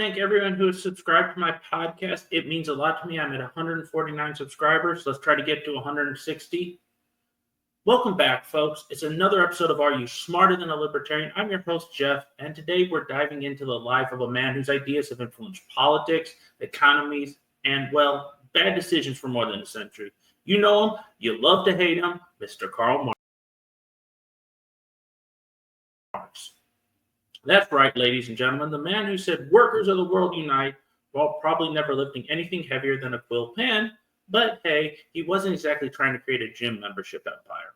thank everyone who has subscribed to my podcast. It means a lot to me. I'm at 149 subscribers. Let's try to get to 160. Welcome back, folks. It's another episode of Are You Smarter Than a Libertarian? I'm your host, Jeff, and today we're diving into the life of a man whose ideas have influenced politics, economies, and, well, bad decisions for more than a century. You know him, you love to hate him, Mr. Karl Marx. That's right, ladies and gentlemen, the man who said workers of the world unite, while probably never lifting anything heavier than a quill pen. But hey, he wasn't exactly trying to create a gym membership empire.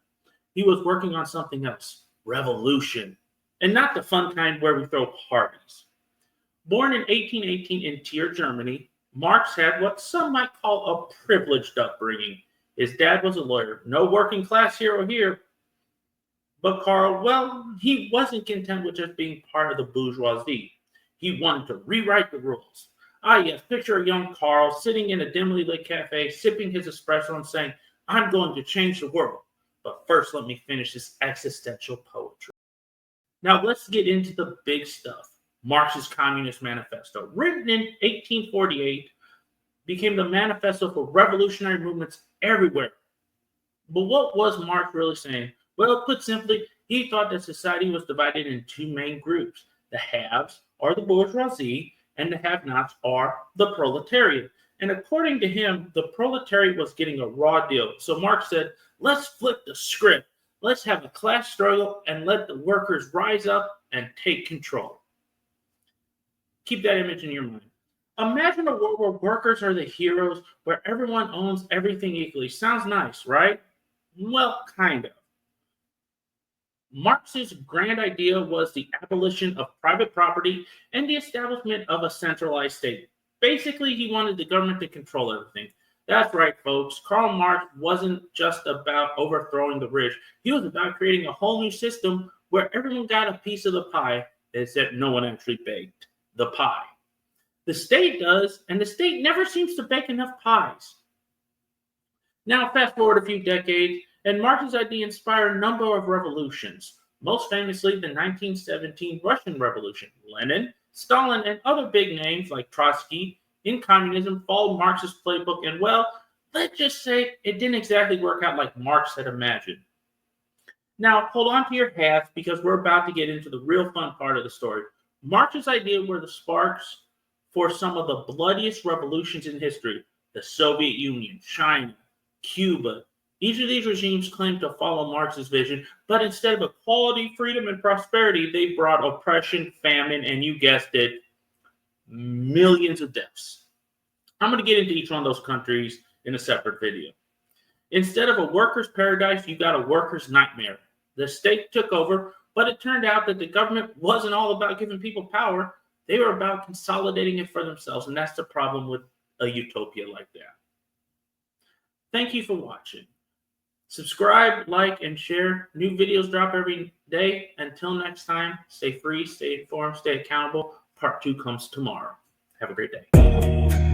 He was working on something else, revolution, and not the fun kind where we throw parties. Born in 1818 in Trier, Germany, Marx had what some might call a privileged upbringing. His dad was a lawyer, no working class hero here. But Karl, well, he wasn't content with just being part of the bourgeoisie. He wanted to rewrite the rules. Yes, picture a young Karl sitting in a dimly lit cafe, sipping his espresso and saying, I'm going to change the world. But first, let me finish this existential poetry. Now, let's get into the big stuff. Marx's Communist Manifesto, written in 1848, became the manifesto for revolutionary movements everywhere. But what was Marx really saying? Well, put simply, he thought that society was divided in two main groups. The haves are the bourgeoisie, and the have-nots are the proletariat. And according to him, the proletariat was getting a raw deal. So Marx said, let's flip the script. Let's have a class struggle and let the workers rise up and take control. Keep that image in your mind. Imagine a world where workers are the heroes, where everyone owns everything equally. Sounds nice, right? Well, kind of. Marx's grand idea was the abolition of private property and the establishment of a centralized state. Basically, he wanted the government to control everything. That's right, folks. Karl Marx wasn't just about overthrowing the rich. He was about creating a whole new system where everyone got a piece of the pie, except no one actually baked the pie. The state does, and the state never seems to bake enough pies. Now, fast forward a few decades, and Marx's idea inspired a number of revolutions, most famously the 1917 Russian Revolution. Lenin, Stalin, and other big names like Trotsky in communism followed Marx's playbook, and well, let's just say it didn't exactly work out like Marx had imagined. Now, hold on to your hats because we're about to get into the real fun part of the story. Marx's idea were the sparks for some of the bloodiest revolutions in history: the Soviet Union, China, Cuba. Each of these regimes claimed to follow Marx's vision, but instead of equality, freedom, and prosperity, they brought oppression, famine, and you guessed it, millions of deaths. I'm going to get into each one of those countries in a separate video. Instead of a worker's paradise, you got a worker's nightmare. The state took over, but it turned out that the government wasn't all about giving people power. They were about consolidating it for themselves, and that's the problem with a utopia like that. Thank you for watching. Subscribe, like, and share. New videos drop every day. Until next time, stay free, stay informed, stay accountable. Part 2 comes tomorrow. Have a great day.